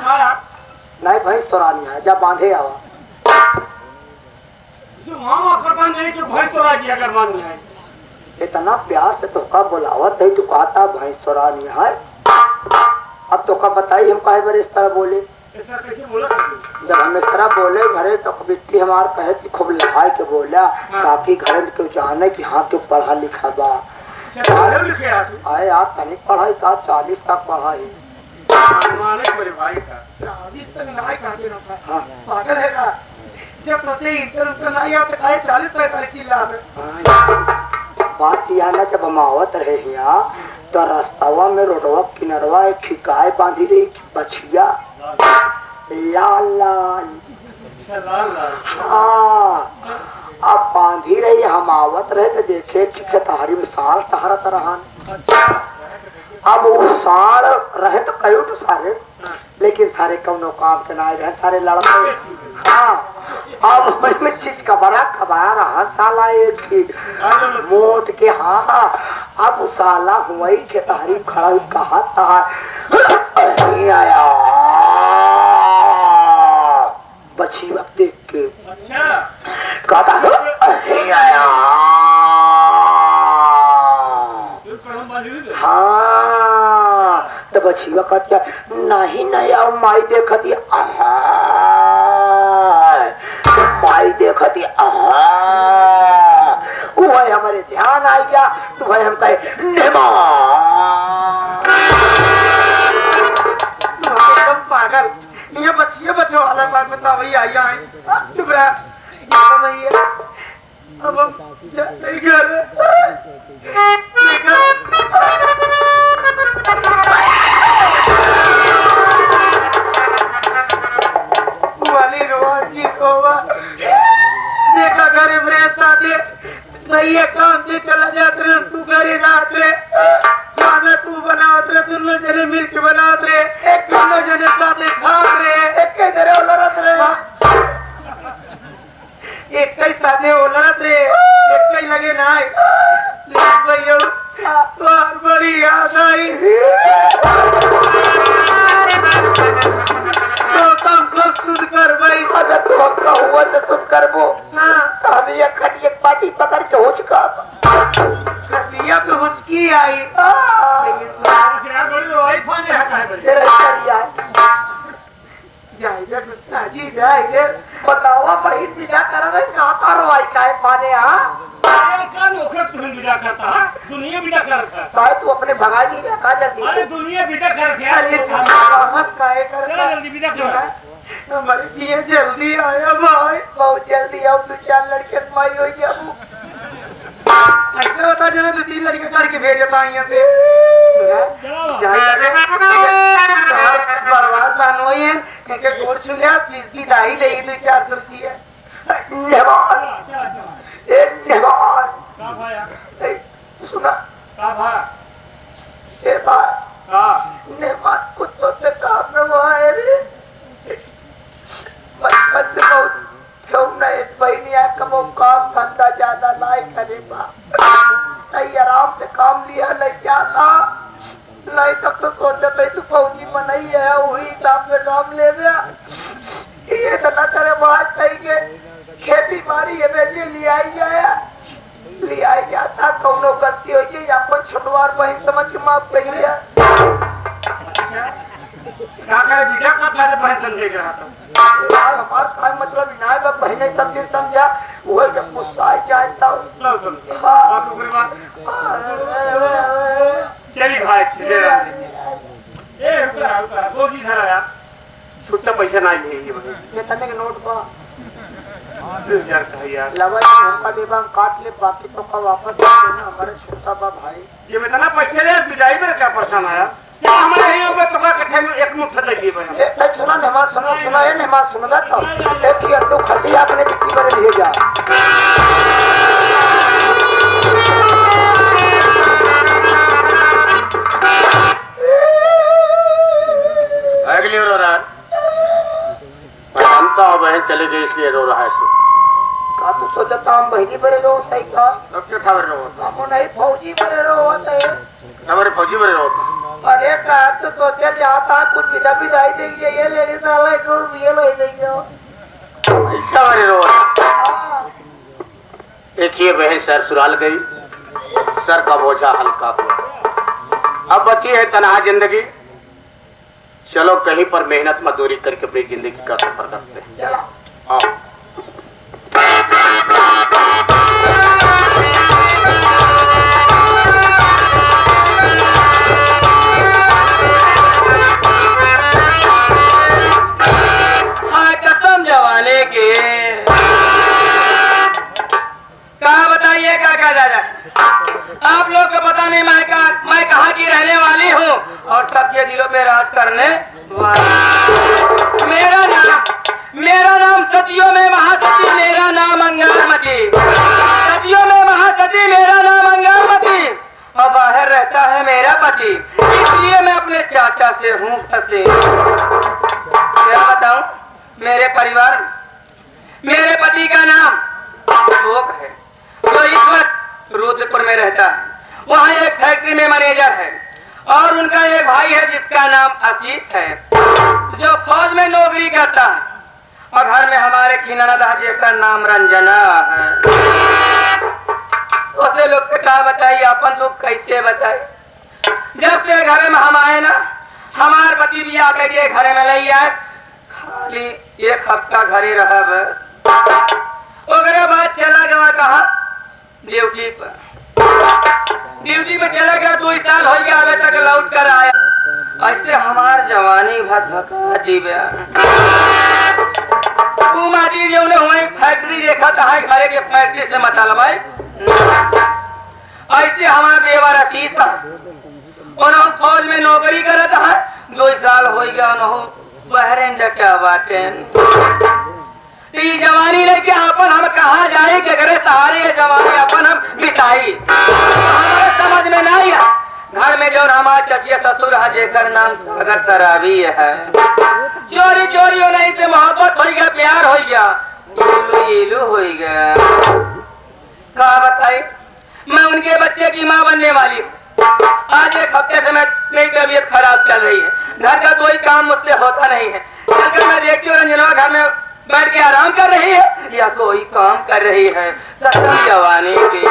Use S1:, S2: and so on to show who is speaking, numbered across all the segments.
S1: नहीं भैंस तोरा नहीं है, जब बांधे आवा
S2: मामा पता नहीं कि भैंस तोरा की अगर मान नहीं है।
S1: इतना प्यार से तो का बुलावत है, तू कहता भैंस तोरा नहीं है। अब तो का बताई हम काहे बार इस तरह बोले,
S2: इस तरह कैसे बोला?
S1: जब हम इस तरह बोले घरे तो बिट्टी हमार कहे कि खूब लिखाई के बोला ताकि घर में क्यों जाने कि हाँ क्यों पढ़ा लिखा बा। आए यार तनिक पढ़ाई का 40 तक पढ़ाई।
S2: भाई का 40 तक नहीं खाते ना पागल है का? जब तो से इंटर नहीं आता काहे 40 तक चिल्ला रहे।
S1: बात यह ना जब हम आवत रहे यहाँ तो रास्तावा में रोडवा किनारवा एक खिकाय बांधी रही बछिया लाल लाल। हाँ अब बांधी रही हम आवत रहे तो देखे कि खेतहरी में साढ़ टहरत रहन। अब वो साढ़ रहे तो कई तो सारे, लेकिन सारे कौनो काम के ना रहे, सारे लड़के। हाँ अब में चीज कबरा रहा साला एक ही मोट के। हाँ अब साला हुई खेतहरी खड़ा कहा था आया बची वक्त देख के कहता आया। हाँ तो बची वक्त क्या नहीं नया माई देखती माई देखती वह हमारे ध्यान आ गया तो भाई हम कहे
S2: पागल ये बच्चों वाला बात बता वही आई है। चुप रहा नहीं है। अब हम घर वाली रोजी होगा देखा घरे मेरे साथ सही काम से चला जाते रहे तू घरे रात रे खाना तू बनाते रहे तुम लोग जने मिल के बनाते रहे एक तुम लोग जने साथ खाते रहे एक के घरे लड़त रहे एक कई साथे लड़त रहे एक कई लगे ना लेकिन भैया बार बड़ी याद आई तो कम को सुध कर भाई
S1: अगर तू हमका हुआ तो सुध कर वो तो हमें ये खटिया पार्टी पकड़ के हो चुका
S2: खटिया पे हुचकी आई लेकिन सुनार से यार बड़ी रोई फाने हटाए बड़ी
S1: तेरा करिया
S2: जाए इधर गुस्सा जी जाए इधर
S1: बतावा भाई विदा कर रहे कहां करवाई काहे पाने
S2: का नौकर तुम विदा करता है दुनिया विदा करता है
S1: सारे तू अपने भगा जी का जल्दी
S2: अरे दुनिया विदा करते है
S1: अरे हंस काहे करता
S2: चल जल्दी विदा कर
S1: हमारे लिए जल्दी आया भाई बहुत जल्दी आओ तू चार लड़के माई हो गया
S2: ऐसे होता जना तो 3 लड़के करके भेज देता यहां से
S1: बर्बाद बनोई है क्योंकि गोड़ सुनिया की दाई ले 2-4 रुपये है नेवान एक नेवान
S2: का भाया
S1: सुना
S2: का भाई
S1: ए भाई
S2: का
S1: नेवान कुत्तों से काम न हुआ है रे बचपन से बहुत क्यों न एक महीने आया कमो काम धंधा ज्यादा लाए करे बा नहीं आराम से काम लिया नहीं जाता नहीं तब तो सोचा था तू फौजी में नहीं है वही हिसाब से काम ले गया ये तो न करे बात सही के खेती बाड़ी है बेचे ले आई जाता कौनो गलती हो गई अपन छोटवार वही समझ के माफ कर लिया
S2: काका बिना का था पैसा दे रहा था
S1: यार हमारा काय मतलब ना है बहने सब चीज समझा वो जब गुस्सा जाता
S2: लो सुन आप पूरी बात चली भाई छे ए रुका गोजी धरा यार छुट्टा पैसा ना है ये
S1: तने के नोट पा
S2: 2000 का यार
S1: लवा का देबा काट ले बाकी तो का वापस दे देना हमारे छोटा बा भाई
S2: ये में ना पैसे रे बिजाई में क्या परेशान आया क्या हमारे यहां पे तो का कथे में एक मुट्ठा लगी भाई
S1: ए सुना नमाज सुना ये नमाज सुनला तो एक ही अंडू खसी आपने कितनी बार लिए जा
S3: अगली रो रहा है हमता बहन चले गए इसलिए रो रहा है तू
S1: का तू सोचता हम बहनी बरे रोता है का
S3: अब क्या था रो होता
S1: हम नहीं फौजी बरे रोता है
S3: हमारे फौजी बरे रोता
S1: अरे का तो सोचे जाता कुछ जिधर भी जाई देंगे ये लेडी साला एक और ये ले देंगे
S3: ऐसा वाले रो रहा।
S1: हाँ।
S3: एक ये बहन सर सुराल गई, सर का बोझा हल्का हुआ। अब बची है तनहा जिंदगी, चलो कहीं पर मेहनत मजदूरी करके अपनी जिंदगी का सफर करते हैं।
S1: चलो
S3: हाँ।
S2: हाँ कसम जवाने के कहा बताइए काका दादा, आप लोग को पता नहीं मैं कहाँ की रहने वाली हूँ और सबके दिलों पे राज करने वाली। मेरा नाम सदियों में महासती, मेरा नाम अंगारमती। सदियों में महासती, मेरा नाम अंगारमती। और बाहर रहता है मेरा पति, इसलिए मैं अपने चाचा से हूँ फंसे। क्या बताऊं, मेरे परिवार में मेरे पति का नाम अशोक है, जो इस वक्त रुद्रपुर में रहता है। वहाँ एक फैक्ट्री में मैनेजर है और उनका एक भाई है जिसका नाम आशीष है, जो फौज में नौकरी करता है। और घर में हमारे खीनाना जी का नाम रंजना है। उसे लोग से क्या बताइए, अपन लोग कैसे बताए। जब से घर में हम आए ना, हमारे पति भी आकर के घर में ले आए, खाली एक हफ्ता घर ही रहा बस। उसके बाद चला गया कहा, ड्यूटी पर चला गया। 2 साल हो गया, अभी तक लौट कर आया। ऐसे हमार जवानी भका दी माटी जो वही फैक्ट्री देखा था, घरे के फैक्ट्री से मतलब भाई। ऐसे हमारा देवर आशीष उन्होंने फौज में नौकरी करता है। 2 साल हो गया बहरेन क्या बाटे। जवानी लेके अपन हम कहाँ जाए के घरे सहारे, ये जवानी अपन हम बिताई हमारे समझ में नहीं है। घर में जो हमारे चचिया ससुर है जेकर नाम सागर शराबी है। चोरी चोरी नहीं से मोहब्बत हो गया, प्यार हो गया, इलू हो गया। क्या बताई, मैं उनके बच्चे की माँ बनने वाली हूँ। आज 1 हफ्ते से मेरी तबीयत खराब चल रही है, घर का कोई काम मुझसे होता नहीं है। अगर मैं देखती हूँ रंजना घर में बैठ के आराम कर रही है या कोई काम कर रही है। कसम जवानी की।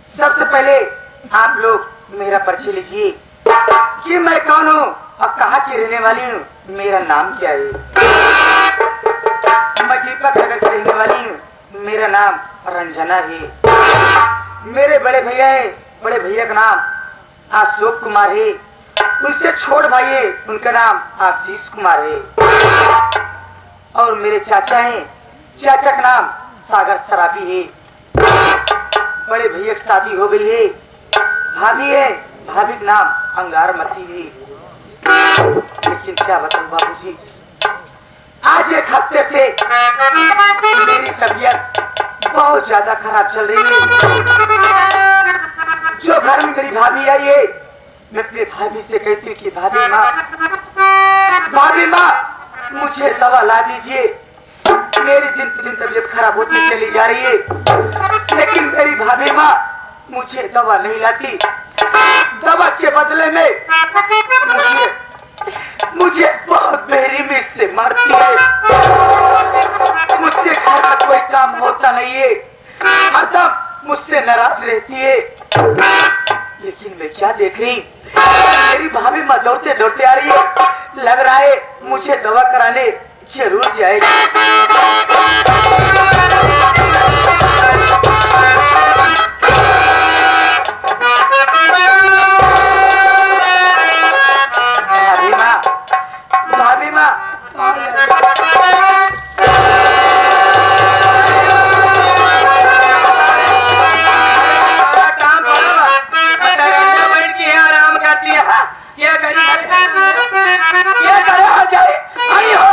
S2: सबसे पहले आप लोग मेरा परिचय लीजिए कि मैं कौन हूँ और कहाँ की रहने वाली हूँ, मेरा नाम क्या है। मैं दीपक नगर की रहने वाली हूँ, मेरा नाम रंजना है। मेरे बड़े भैया है, बड़े भैया का नाम अशोक कुमार है। उनसे छोट भाई है, उनका नाम आशीष कुमार है। और मेरे चाचा हैं, चाचा का नाम सागर शराबी है। बड़े भैया की शादी हो गई है। भाभी है, भाभी का नाम अंगारमती है। लेकिन क्या बताऊं बाबूजी, आज 1 हफ्ते से मेरी तबीयत बहुत ज्यादा खराब चल रही है। जो घर में मेरी भाभी आई है, मैं अपने भाभी से कहती हूँ कि भाभी माँ मुझे दवा ला दीजिए। मेरी दिन पे दिन तबीयत खराब होती चली जा रही है, लेकिन मेरी भाभी माँ मुझे दवा नहीं लाती। दवा के बदले में मुझे बहुत बेरहमी से मारती है। मुझसे घर का कोई काम होता नहीं है, हरदम मुझसे नाराज रहती है। लेकिन मैं क्या देख रही, मेरी भाभी माँ दौड़ते दौड़ते आ रही है। लग रहा है मुझे दवा कराने जरूर जाएगी। भाभी माँ आराम करती है। ये करे आ जाए आई हो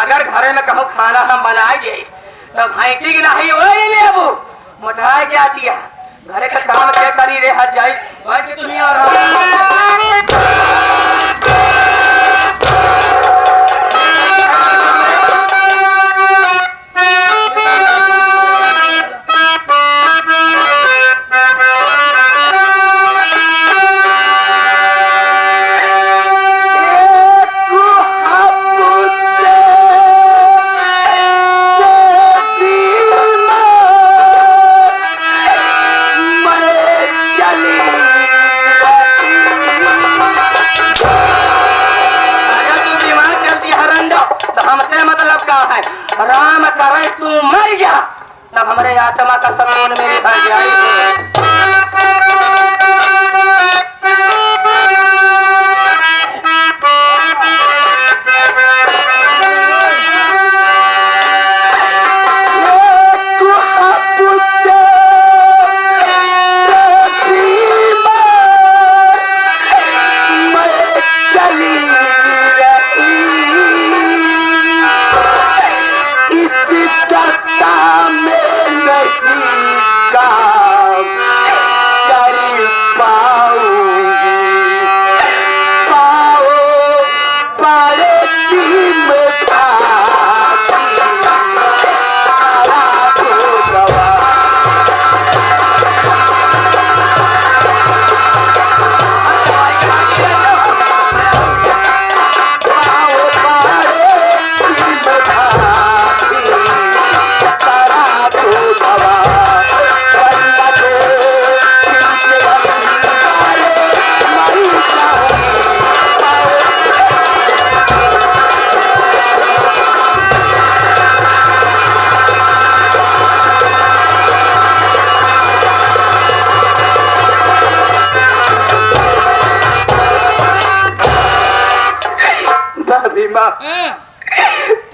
S2: अगर घरे में कहूँ खाना हम बनाए तो भैंसी की नहीं वही लेबू मोटाई जाती है घरे का काम के करी रे हट जाई भैंसी तुम्हें राम करे तू मर जा तब हमारे आत्मा का सुकून मेरे घर जाए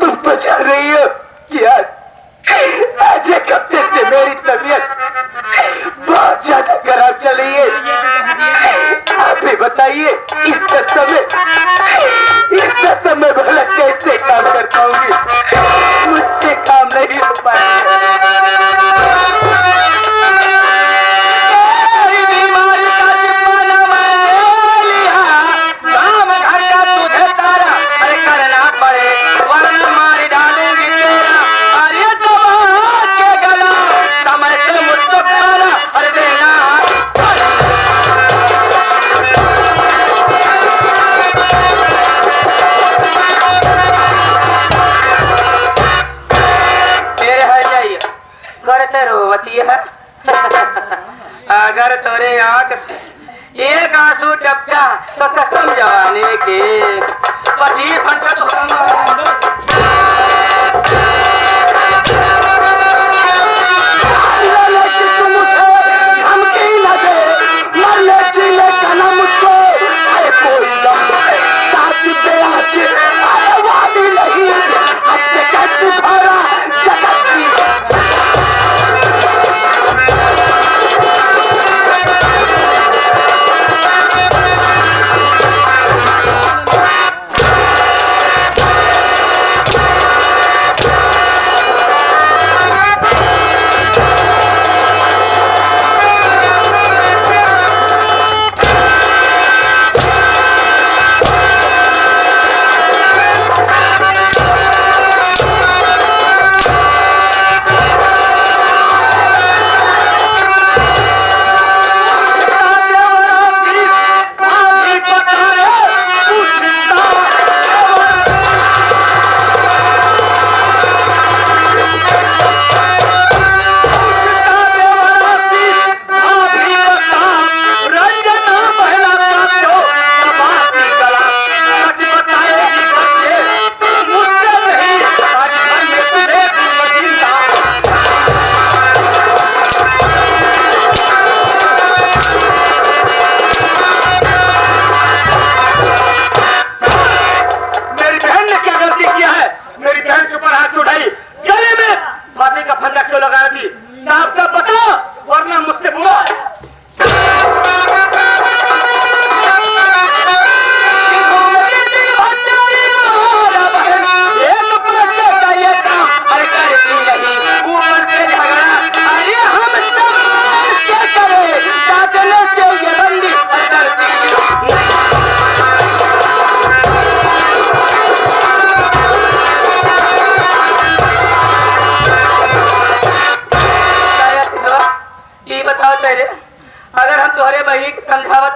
S2: तुम बचा रही हो क्या? आज एक हफ्ते से मेरी तबीयत बहुत ज्यादा खराब चली है। आप ही बताइए इस दशा में भला कैसे काम कर पाऊंगी? मुझसे काम नहीं हो पाएगा। अगर तोरे आंख से एक आंसू टपका तो कसम जवानी के पति फंसा तो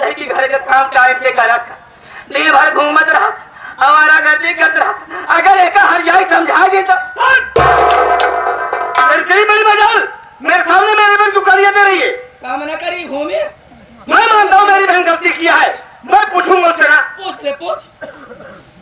S2: है कि घर का काम टाइम से करा था, दिन भर घूमत रहा, हमारा गर्दी करत रहा। अगर एक हरियाई समझा दी तो
S3: बड़ी मजाल मेरे सामने मेरे पर क्यों गालियां दे रही है?
S2: काम न करी घूमे